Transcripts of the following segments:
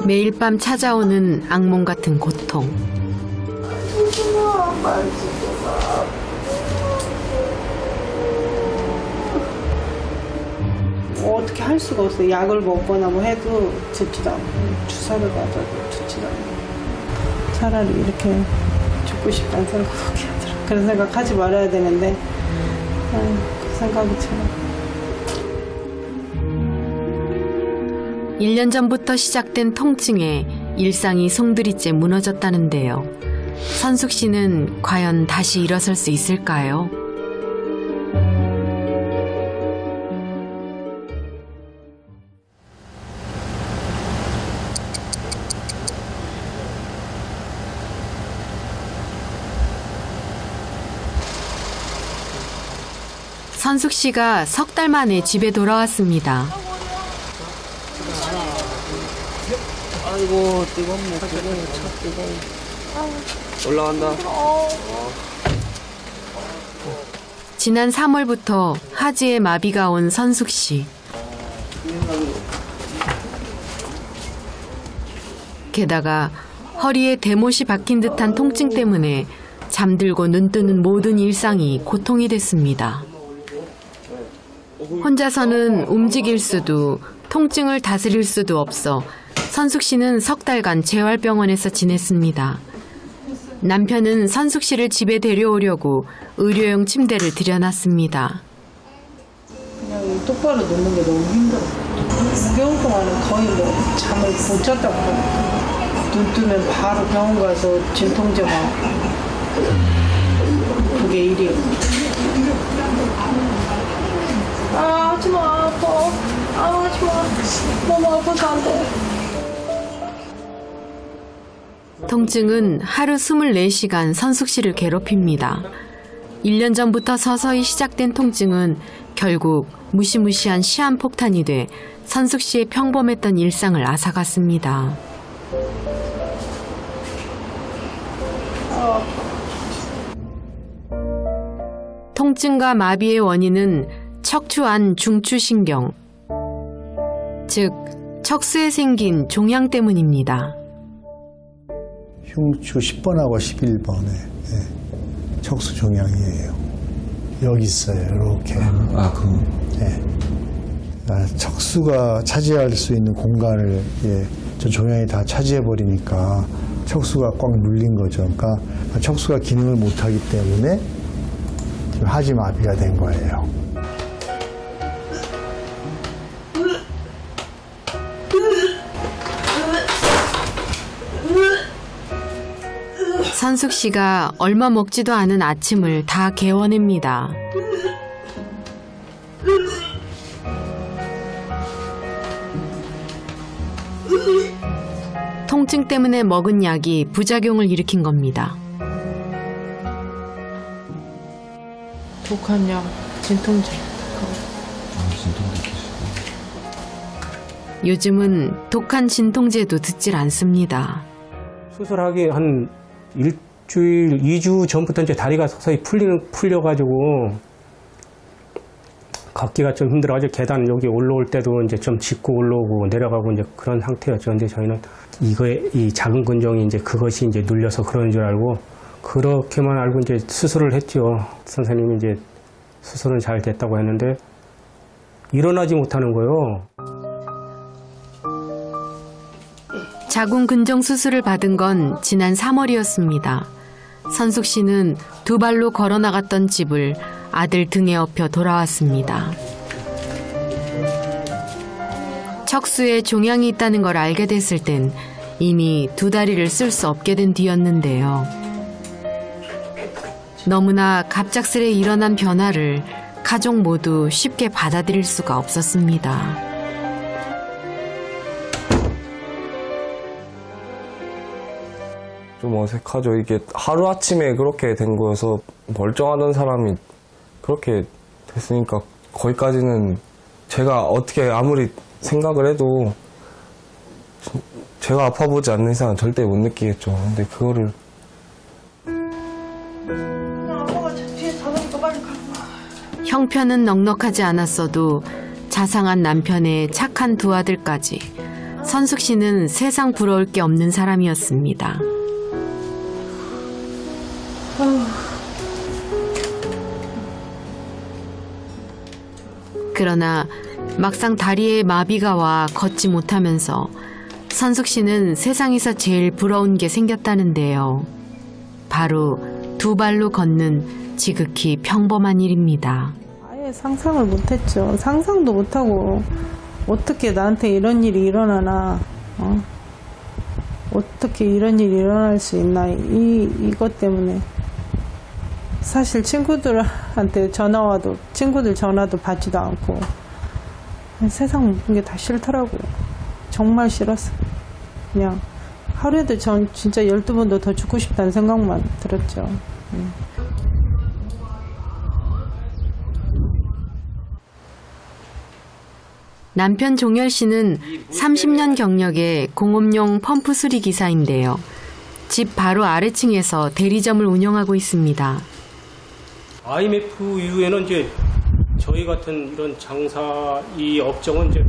매일 밤 찾아오는 악몽 같은 고통. 어떻게 할 수가 없어요. 약을 먹거나 뭐 해도 듣지도 않고 주사를 맞아도 듣지도 않고. 차라리 이렇게 죽고 싶다는 생각밖에 안 들어. 그런 생각 하지 말아야 되는데 그 생각이 들어. 1년 전부터 시작된 통증에 일상이 송두리째 무너졌다는데요. 선숙 씨는 과연 다시 일어설 수 있을까요? 선숙 씨가 석 달 만에 집에 돌아왔습니다. 아이고 뜨겁네. 뜨거워. 올라간다. 지난 3월부터 하지에 마비가 온 선숙 씨. 게다가 허리에 대못이 박힌 듯한 통증 때문에 잠들고 눈 뜨는 모든 일상이 고통이 됐습니다. 혼자서는 움직일 수도 통증을 다스릴 수도 없어 선숙 씨는 석 달간 재활병원에서 지냈습니다. 남편은 선숙 씨를 집에 데려오려고 의료용 침대를 들여놨습니다. 그냥 똑바로 눕는 게 너무 힘들어. 6개월 동안은 거의 뭐 잠을 못 잤다고 그러니까. 눈 뜨면 바로 병원 가서 진통제 막 그게 일이에요. 아 하지마 아파. 아 하지마. 너무 아파서 안 돼. 통증은 하루 24시간 선숙 씨를 괴롭힙니다. 1년 전부터 서서히 시작된 통증은 결국 무시무시한 시한폭탄이 돼 선숙 씨의 평범했던 일상을 앗아갔습니다. 통증과 마비의 원인은 척추 안 중추신경, 즉 척수에 생긴 종양 때문입니다. 흉추 10번하고 11번에 척수 종양이에요. 여기 있어요. 이렇게. 척수가 차지할 수 있는 공간을 저 종양이 다 차지해버리니까 척수가 꽉 눌린 거죠. 그러니까 척수가 기능을 못하기 때문에 지금 하지마비가 된 거예요. 선숙 씨가 얼마 먹지도 않은 아침을 다 개워냅니다. 통증 때문에 먹은 약이 부작용을 일으킨 겁니다. 독한 약, 진통제. 요즘은 독한 진통제도 듣질 않습니다. 수술하기 한 일주일, 2주 전부터 이제 다리가 서서히 풀려가지고 걷기가 좀 힘들어가지고 계단 여기 올라올 때도 이제 좀 짚고 올라오고 내려가고 이제 그런 상태였죠. 근데 저희는 이 작은 근종이 이제 그것이 이제 눌려서 그런 줄 알고 그렇게만 알고 이제 수술을 했죠. 선생님이 이제 수술은 잘 됐다고 했는데 일어나지 못하는 거예요. 자궁 근종 수술을 받은 건 지난 3월이었습니다. 선숙 씨는 두 발로 걸어 나갔던 집을 아들 등에 업혀 돌아왔습니다. 척수에 종양이 있다는 걸 알게 됐을 땐 이미 두 다리를 쓸 수 없게 된 뒤였는데요. 너무나 갑작스레 일어난 변화를 가족 모두 쉽게 받아들일 수가 없었습니다. 좀 어색하죠. 이게 하루아침에 그렇게 된 거여서 멀쩡하던 사람이 그렇게 됐으니까 거기까지는 제가 어떻게 아무리 생각을 해도 제가 아파보지 않는 이상은 절대 못 느끼겠죠. 근데 그거를 형편은 넉넉하지 않았어도 자상한 남편의 착한 두 아들까지 선숙 씨는 세상 부러울 게 없는 사람이었습니다. 그러나 막상 다리에 마비가 와 걷지 못하면서 선숙 씨는 세상에서 제일 부러운 게 생겼다는데요. 바로 두 발로 걷는 지극히 평범한 일입니다. 아예 상상을 못했죠. 상상도 못하고 어떻게 나한테 이런 일이 일어나나, 어떻게 이런 일이 일어날 수 있나, 이것 때문에 사실 친구들한테 전화 와도 친구들 전화도 받지도 않고 세상 모든 게 다 싫더라고요. 정말 싫었어요. 그냥 하루에도 전 진짜 12번도 더 죽고 싶다는 생각만 들었죠. 남편 종열 씨는 30년 경력의 공업용 펌프 수리 기사인데요. 집 바로 아래층에서 대리점을 운영하고 있습니다. IMF 이후에는 이제 저희 같은 이런 장사 이 업종은 이제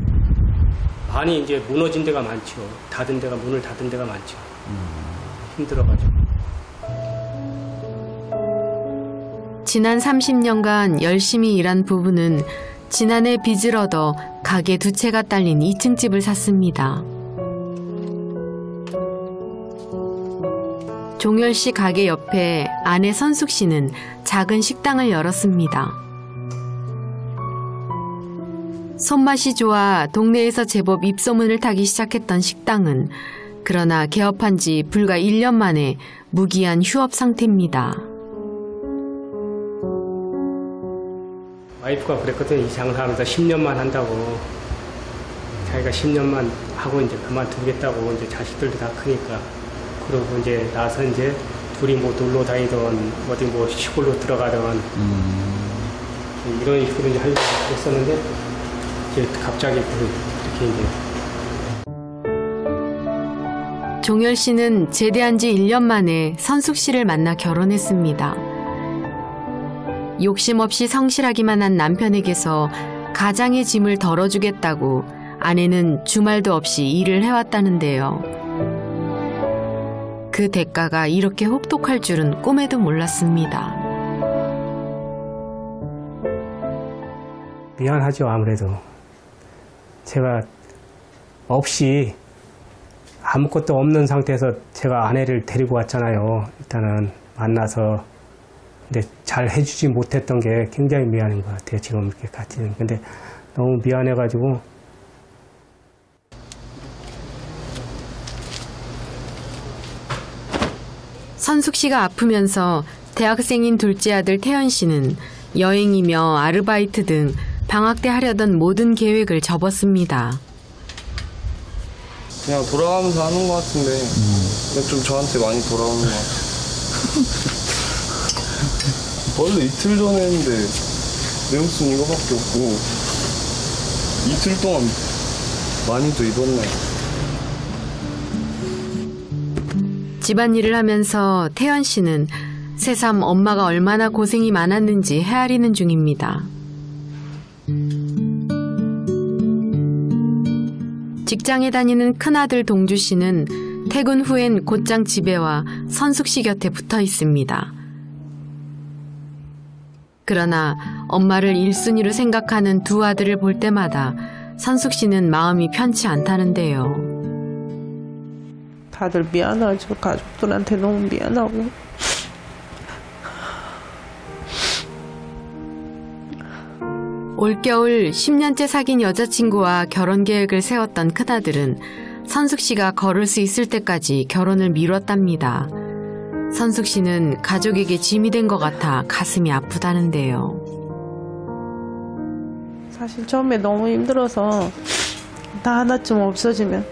많이 이제 무너진 데가 많죠. 문을 닫은 데가 많죠. 힘들어가지고. 지난 30년간 열심히 일한 부부는 지난해 빚을 얻어 가게 두 채가 딸린 2층 집을 샀습니다. 종열 씨 가게 옆에 아내 선숙 씨는 작은 식당을 열었습니다. 손맛이 좋아 동네에서 제법 입소문을 타기 시작했던 식당은 그러나 개업한 지 불과 1년 만에 무기한 휴업 상태입니다. 와이프가 그랬거든. 이 장사하면서 10년만 한다고. 자기가 10년만 하고 이제 그만두겠다고. 이제 자식들도 다 크니까. 그러고 이제 나서 이제 둘이 뭐 놀러 다니던 어디 뭐 시골로 들어가던 이런 식으로 이제 하려고 했었는데 이제 갑자기 이렇게 이제. 종열 씨는 제대한 지 1년 만에 선숙 씨를 만나 결혼했습니다. 욕심 없이 성실하기만 한 남편에게서 가장의 짐을 덜어주겠다고 아내는 주말도 없이 일을 해왔다는데요. 그 대가가 이렇게 혹독할 줄은 꿈에도 몰랐습니다. 미안하죠. 아무래도 제가 없이 아무것도 없는 상태에서 제가 아내를 데리고 왔잖아요. 일단은 만나서. 근데 잘 해주지 못했던 게 굉장히 미안한 것 같아요. 지금 이렇게 같이. 근데 너무 미안해가지고. 선숙 씨가 아프면서 대학생인 둘째 아들 태연 씨는 여행이며 아르바이트 등 방학 때 하려던 모든 계획을 접었습니다. 그냥 돌아가면서 하는 것 같은데 좀 저한테 많이 돌아오는 것 같아요. 원래 이틀 전에 했는데 내용순 이거밖에 없고 이틀 동안 많이도 입었네. 집안일을 하면서 태연 씨는 새삼 엄마가 얼마나 고생이 많았는지 헤아리는 중입니다. 직장에 다니는 큰아들 동주 씨는 퇴근 후엔 곧장 집에 와 선숙 씨 곁에 붙어 있습니다. 그러나 엄마를 1순위로 생각하는 두 아들을 볼 때마다 선숙 씨는 마음이 편치 않다는데요. 다들 미안하죠. 가족들한테 너무 미안하고. 올겨울 10년째 사귄 여자친구와 결혼 계획을 세웠던 큰아들은 선숙 씨가 걸을 수 있을 때까지 결혼을 미뤘답니다. 선숙 씨는 가족에게 짐이 된 것 같아 가슴이 아프다는데요. 사실 처음에 너무 힘들어서 나 하나쯤 없어지면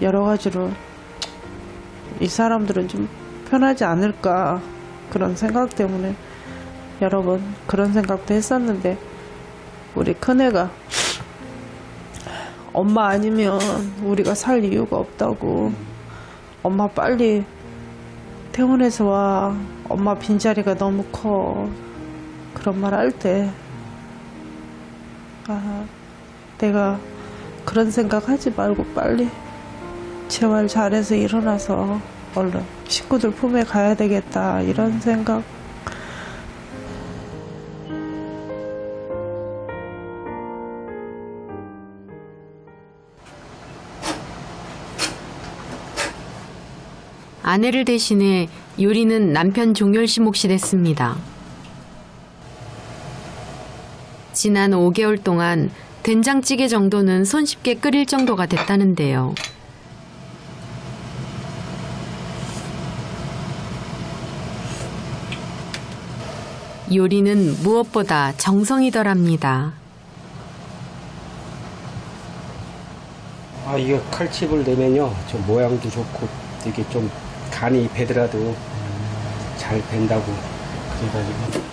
여러 가지로 이 사람들은 좀 편하지 않을까 그런 생각 때문에 여러 번 그런 생각도 했었는데 우리 큰애가 엄마 아니면 우리가 살 이유가 없다고 엄마 빨리 퇴원해서 와 엄마 빈자리가 너무 커 그런 말 할 때 내가 그런 생각 하지 말고 빨리 재활 잘해서 일어나서 얼른 식구들 품에 가야 되겠다 이런 생각. 아내를 대신해 요리는 남편 종열 씨 몫이 됐습니다. 지난 5개월 동안 된장찌개 정도는 손쉽게 끓일 정도가 됐다는데요. 요리는 무엇보다 정성이더랍니다. 이게 칼집을 내면요, 좀 모양도 좋고 되게 좀 간이 배더라도 잘 밴다고 그래가지고.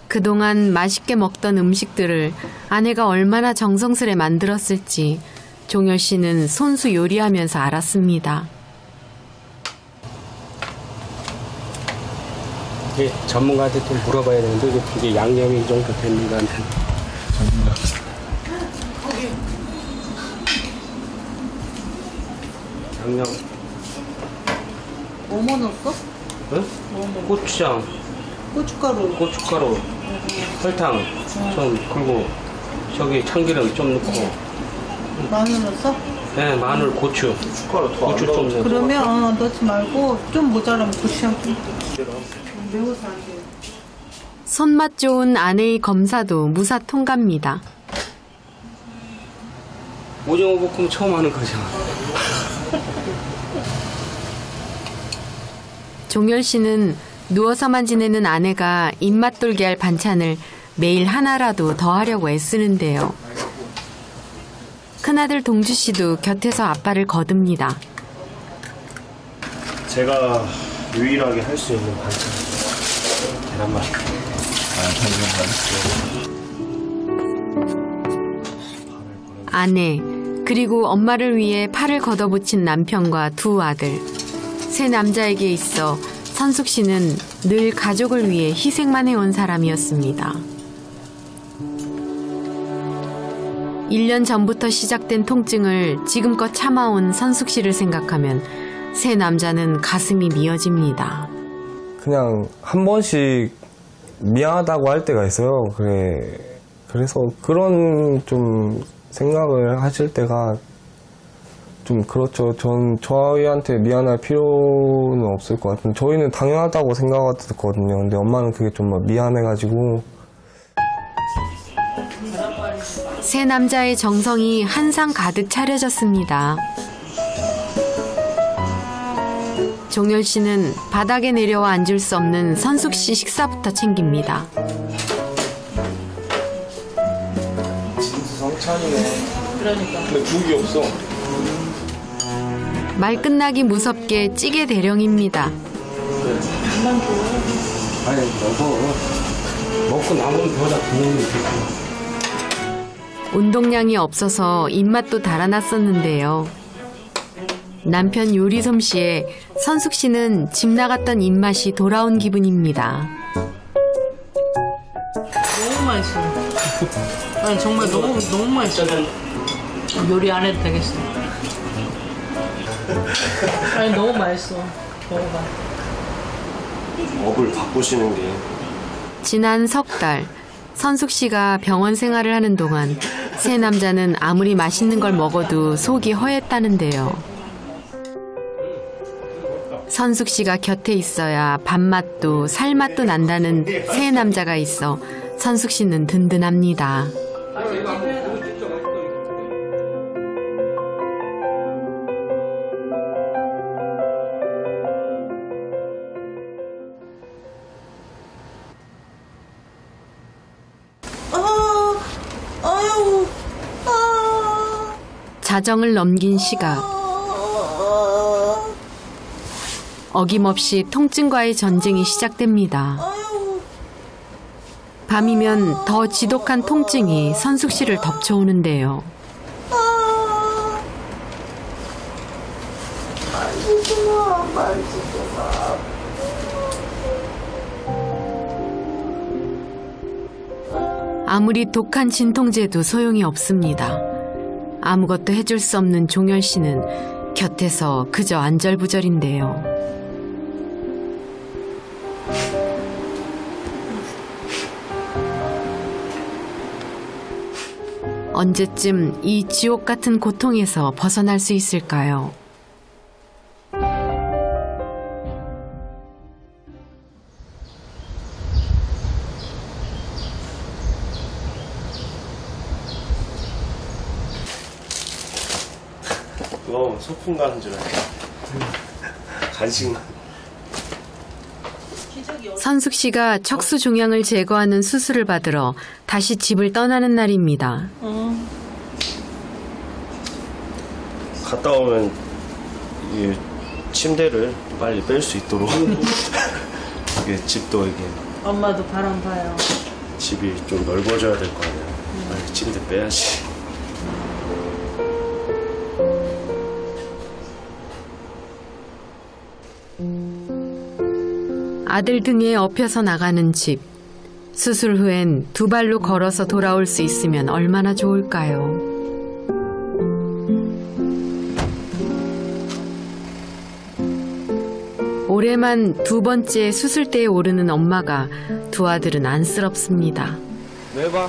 그동안 맛있게 먹던 음식들을 아내가 얼마나 정성스레 만들었을지 종열 씨는 손수 요리하면서 알았습니다. 이게 전문가한테 좀 물어봐야 되는데 이게 양념이 이 정도 됩니다. 양념. 뭐뭐 넣었어? 응? 고추장, 고춧가루, 설탕 좀, 그리고 저기 참기름 좀 넣고. 마늘 넣었어? 네, 마늘, 고추 좀 넣고. 그러면 넣지 말고 좀 모자라면 고추장 좀 매워서 안 돼. 손맛 좋은 아내의 검사도 무사 통과입니다. 오징어 볶음 처음 하는 거죠. 종열 씨는 누워서만 지내는 아내가 입맛 돌게 할 반찬을 매일 하나라도 더 하려고 애쓰는데요. 큰아들 동주 씨도 곁에서 아빠를 거듭니다. 제가 유일하게 할 수 있는 반찬. 계란말이. 아내, 그리고 엄마를 위해 팔을 걷어붙인 남편과 두 아들. 세 남자에게 있어 선숙 씨는 늘 가족을 위해 희생만 해온 사람이었습니다. 1년 전부터 시작된 통증을 지금껏 참아온 선숙 씨를 생각하면 세 남자는 가슴이 미어집니다. 그냥 한 번씩 미안하다고 할 때가 있어요. 그래서 그런 좀 생각을 하실 때가 좀 그렇죠. 전 저희한테 미안할 필요는 없을 것 같은데 저희는 당연하다고 생각했거든요. 근데 엄마는 그게 좀 미안해가지고. 세 남자의 정성이 한상 가득 차려졌습니다. 종열 씨는 바닥에 내려와 앉을 수 없는 선숙 씨 식사부터 챙깁니다. 진수성찬이네. 그러니까. 근데 국이 없어. 말 끝나기 무섭게 찌개 대령입니다. 아니, 먹고 남은 거다 부모님 드세요. 운동량이 없어서 입맛도 달아났었는데요. 남편 요리 솜씨에 선숙 씨는 집 나갔던 입맛이 돌아온 기분입니다. 너무 맛있어. 아니 정말 너무 맛있어. 요리 안 해도 되겠어. 아니 너무 맛있어. 먹어봐. 업을 바꾸시는 게. 지난 석 달 선숙 씨가 병원 생활을 하는 동안 세 남자는 아무리 맛있는 걸 먹어도 속이 허했다는데요. 선숙 씨가 곁에 있어야 밥맛도 살맛도 난다는 세 남자가 있어 선숙 씨는 든든합니다. 자정을 넘긴 시각. 어김없이 통증과의 전쟁이 시작됩니다. 밤이면 더 지독한 통증이 선숙 씨를 덮쳐오는데요. 아무리 독한 진통제도 소용이 없습니다. 아무것도 해줄 수 없는 종열 씨는 곁에서 그저 안절부절인데요. 언제쯤 이 지옥 같은 고통에서 벗어날 수 있을까요? 소풍 가는 줄 알고 간식만. 선숙 씨가 척수 종양을 제거하는 수술을 받으러 다시 집을 떠나는 날입니다. 갔다 오면 이 침대를 빨리 뺄 수 있도록 이게 집도 이게 엄마도 바람 봐요. 집이 좀 넓어져야 될 거 아니야. 빨리 침대 빼야지. 아들 등에 업혀서 나가는 집. 수술 후엔 두 발로 걸어서 돌아올 수 있으면 얼마나 좋을까요? 올해만 두 번째 수술대에 오르는 엄마가 두 아들은 안쓰럽습니다. 매봐.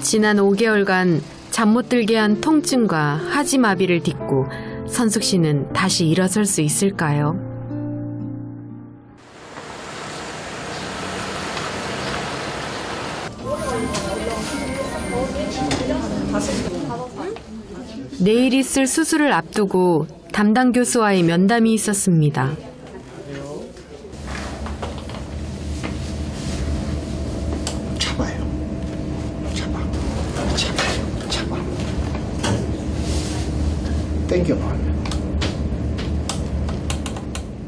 지난 5개월간 잠 못 들게 한 통증과 하지마비를 딛고 선숙 씨는 다시 일어설 수 있을까요? 내일 있을 수술을 앞두고 담당 교수와의 면담이 있었습니다. 땡겨놔요.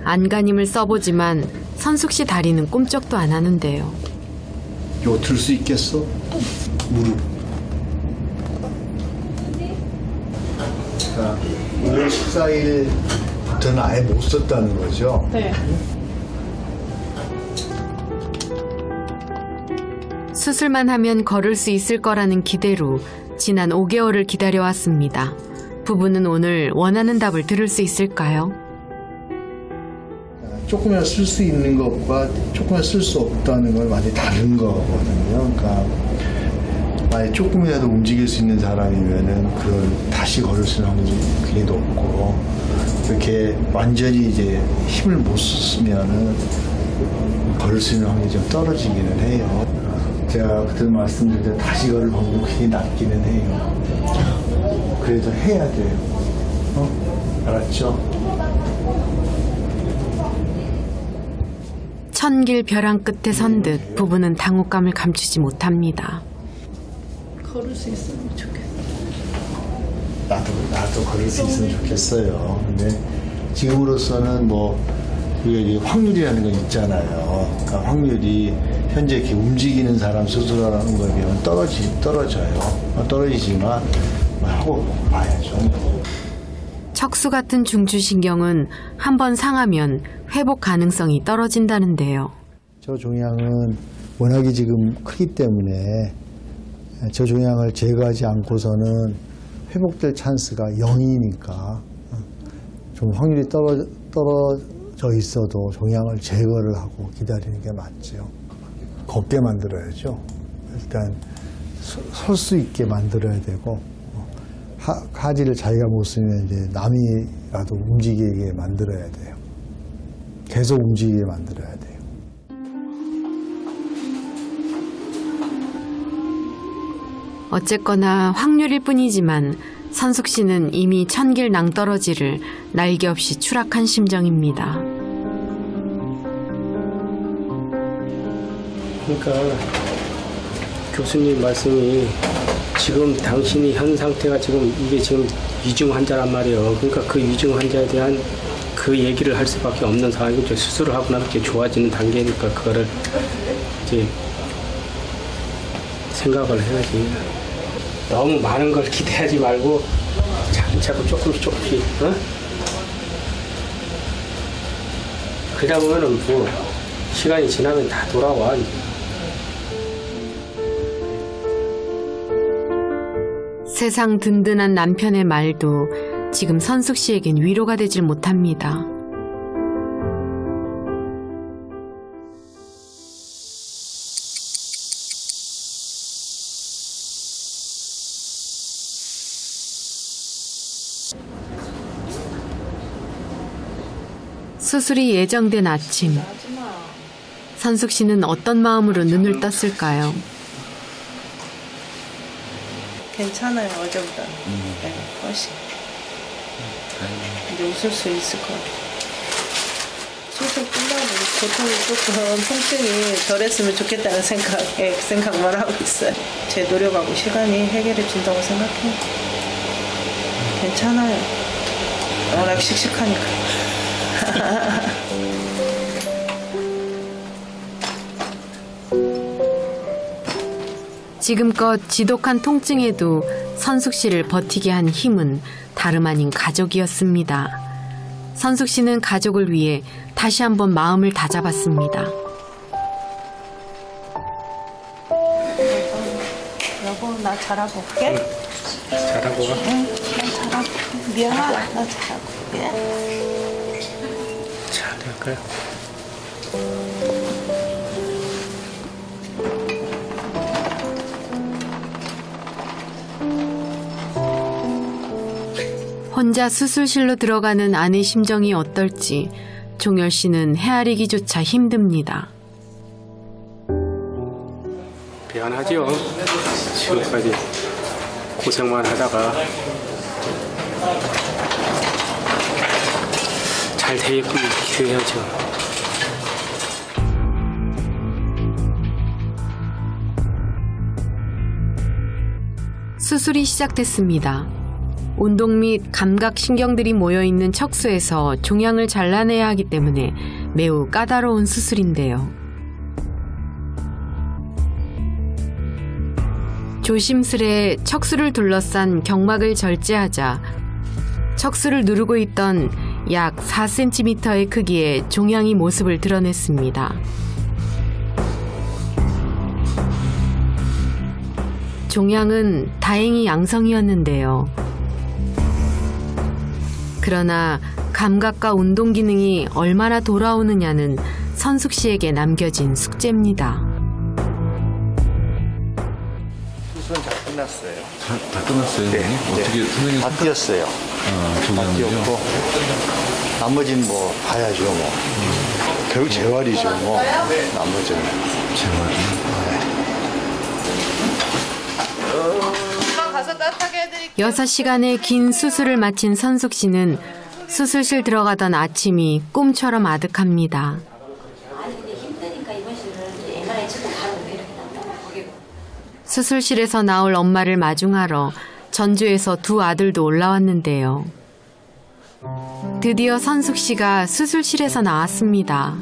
안간힘을 써보지만 선숙 씨 다리는 꼼짝도 안 하는데요. 요 들 수 있겠어? 무릎. 자, 5월 14일부터는 아예 못 썼다는 거죠? 네. 수술만 하면 걸을 수 있을 거라는 기대로 지난 5개월을 기다려왔습니다. 부부는 오늘 원하는 답을 들을 수 있을까요? 조금이나 쓸 수 있는 것과 조금이나 쓸 수 없다는 건 완전히 다른 거거든요. 그러니까 만약 조금이라도 움직일 수 있는 사람이면은 그걸 다시 걸을 수 있는 확률이 굉장히 높고, 이렇게 완전히 이제 힘을 못 쓰면은 걸을 수 있는 확률이 좀 떨어지기는 해요. 제가 그때 말씀드릴 때 다시 걸을 확률이 굉장히 낮기는 해요. 그래도 해야 돼요. 알았죠? 천길 벼랑 끝에 선 듯 부부는 당혹감을 감추지 못합니다. 걸을 수 있으면 좋겠어. 나도 걸을 수 있으면 좋겠어요. 근데 지금으로서는 뭐 우리가 확률이라는 건 있잖아요. 그러니까 확률이 현재 이렇게 움직이는 사람 수술하는 거에 비하면 떨어져요. 떨어지지만 하고 봐야죠. 척수 같은 중추신경은 한번 상하면 회복 가능성이 떨어진다는데요. 저 종양은 워낙에 지금 크기 때문에 저 종양을 제거하지 않고서는 회복될 찬스가 0이니까 좀 확률이 떨어져 있어도 종양을 제거를 하고 기다리는 게 맞죠. 걷게 만들어야죠. 일단 설 수 있게 만들어야 되고, 하지를 자기가 못 쓰면 이제 남이라도 움직이게 만들어야 돼요. 계속 움직이게 만들어야 돼요. 어쨌거나 확률일 뿐이지만 선숙 씨는 이미 천길 낭떠러지를 날개 없이 추락한 심정입니다. 그러니까 교수님 말씀이 지금 당신이 현 상태가 이게 지금 위중 환자란 말이에요. 그러니까 그 위중 환자에 대한 그 얘기를 할 수밖에 없는 상황이고, 수술을 하고 나면 이렇게 좋아지는 단계니까 그거를 이제 생각을 해야지. 너무 많은 걸 기대하지 말고 차근차근 조금씩 그러다 보면은 뭐 시간이 지나면 다 돌아와. 세상 든든한 남편의 말도 지금 선숙 씨에겐 위로가 되질 못합니다. 수술이 예정된 아침, 선숙 씨는 어떤 마음으로 눈을 떴을까요? 괜찮아요, 어제보다. 네, 훨씬. 이제 웃을 수 있을 것 같아요. 수술 끝나고 고통이 조금 통증이 덜했으면 좋겠다는 생각만 하고 있어요. 제 노력하고 시간이 해결해 준다고 생각해요. 괜찮아요. 워낙 씩씩하니까. 지금껏 지독한 통증에도 선숙 씨를 버티게 한 힘은 다름 아닌 가족이었습니다. 선숙 씨는 가족을 위해 다시 한번 마음을 다잡았습니다. 여보, 나 잘하고 올게. 잘하고 가. 응, 나 잘하고 올게. 미안하다, 나 잘하고 올게. 잘 될까요? 혼자 수술실로 들어가는 아내 심정이 어떨지 종열 씨는 헤아리기조차 힘듭니다. 미안하죠. 지금까지 고생만 하다가 잘 되게끔 기도해야죠. 수술이 시작됐습니다. 운동 및 감각 신경들이 모여있는 척수에서 종양을 잘라내야 하기 때문에 매우 까다로운 수술인데요. 조심스레 척수를 둘러싼 경막을 절제하자 척수를 누르고 있던 약 4cm의 크기의 종양이 모습을 드러냈습니다. 종양은 다행히 양성이었는데요. 그러나 감각과 운동 기능이 얼마나 돌아오느냐는 선숙 씨에게 남겨진 숙제입니다. 수술은 다 끝났어요. 다 끝났어요? 네. 어떻게 선생님 다 뛰었어요. 다 종양을요? 뛰었고 나머지는 뭐 봐야죠 뭐. 결국 재활이죠 뭐. 나머지는. 재활이요? 6시간의 긴 수술을 마친 선숙 씨는 수술실 들어가던 아침이 꿈처럼 아득합니다. 수술실에서 나올 엄마를 마중하러 전주에서 두 아들도 올라왔는데요. 드디어 선숙 씨가 수술실에서 나왔습니다.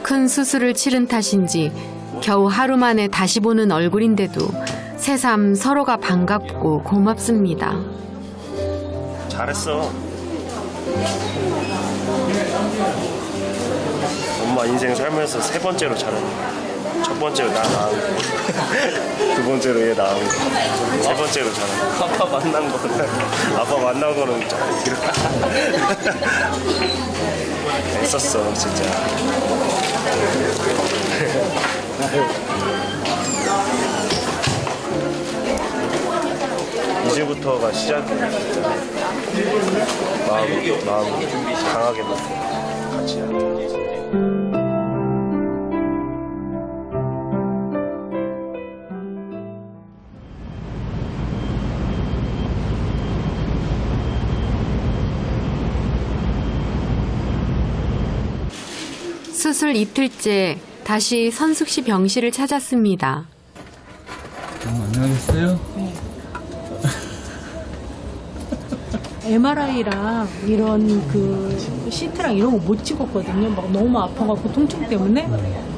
큰 수술을 치른 탓인지 겨우 하루 만에 다시 보는 얼굴인데도 새삼 서로가 반갑고 고맙습니다. 잘했어. 엄마 인생 살면서 3번째로 잘했네. 첫 번째로 나 낳은 거, 두 번째로 얘 낳은 거, 세 번째로 잘한 거. 아빠 만난 거는 좀 뒤로 했었어 진짜. 이제부터가 시작이야 진짜. 마음 강하게 먹고 같이 하자. 수술 이틀째 다시 선숙 씨 병실을 찾았습니다. 안녕하셨어요? MRI랑 이런 그 CT랑 이런 거 못 찍었거든요. 막 너무 아파갖고 통증 때문에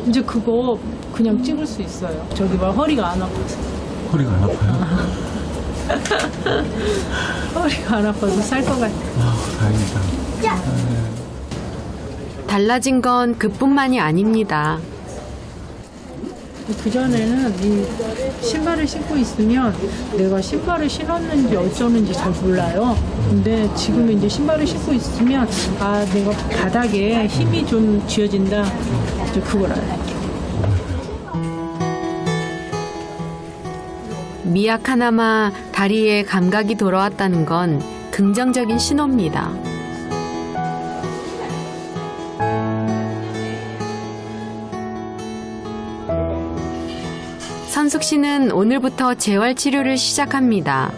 이제 그거 그냥 찍을 수 있어요. 저기 막 허리가 안 아파서. 허리가 안 아파요? 허리가 안 아파서 살 것 같아요. 다행이다. 달라진 건 그뿐만이 아닙니다. 그전에는 이 신발을 신고 있으면 내가 신발을 신었는지 어쩌는지 잘 몰라요. 근데 지금 이제 신발을 신고 있으면 아, 내가 바닥에 힘이 좀 쥐어진다. 이제 그걸 알아요. 미약 하나마 다리에 감각이 돌아왔다는 건 긍정적인 신호입니다. 선숙 씨는 오늘부터 재활 치료를 시작합니다.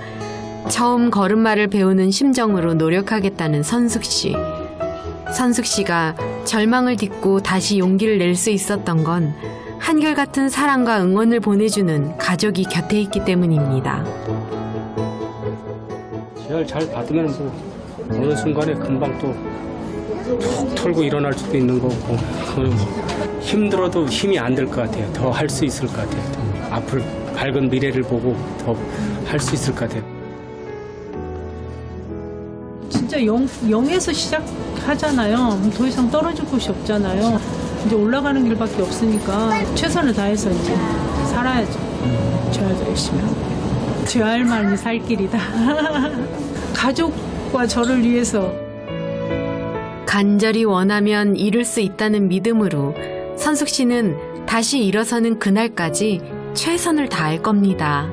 처음 걸음마를 배우는 심정으로 노력하겠다는 선숙 씨. 선숙 씨가 절망을 딛고 다시 용기를 낼 수 있었던 건 한결같은 사랑과 응원을 보내주는 가족이 곁에 있기 때문입니다. 재활 잘 받으면 뭐 어느 순간에 금방 또 툭 털고 일어날 수도 있는 거고, 그거는 뭐 힘들어도 힘이 안 들 것 같아요. 더 할 수 있을 것 같아요. 더 앞을 밝은 미래를 보고 더 할 수 있을 것 같아요. 진짜 0에서 시작하잖아요. 더 이상 떨어질 곳이 없잖아요. 이제 올라가는 길밖에 없으니까 최선을 다해서 이제 살아야죠. 재활도 열심히 하고. 재활만이 살 길이다. 가족과 저를 위해서. 간절히 원하면 이룰 수 있다는 믿음으로 선숙 씨는 다시 일어서는 그날까지 최선을 다할 겁니다.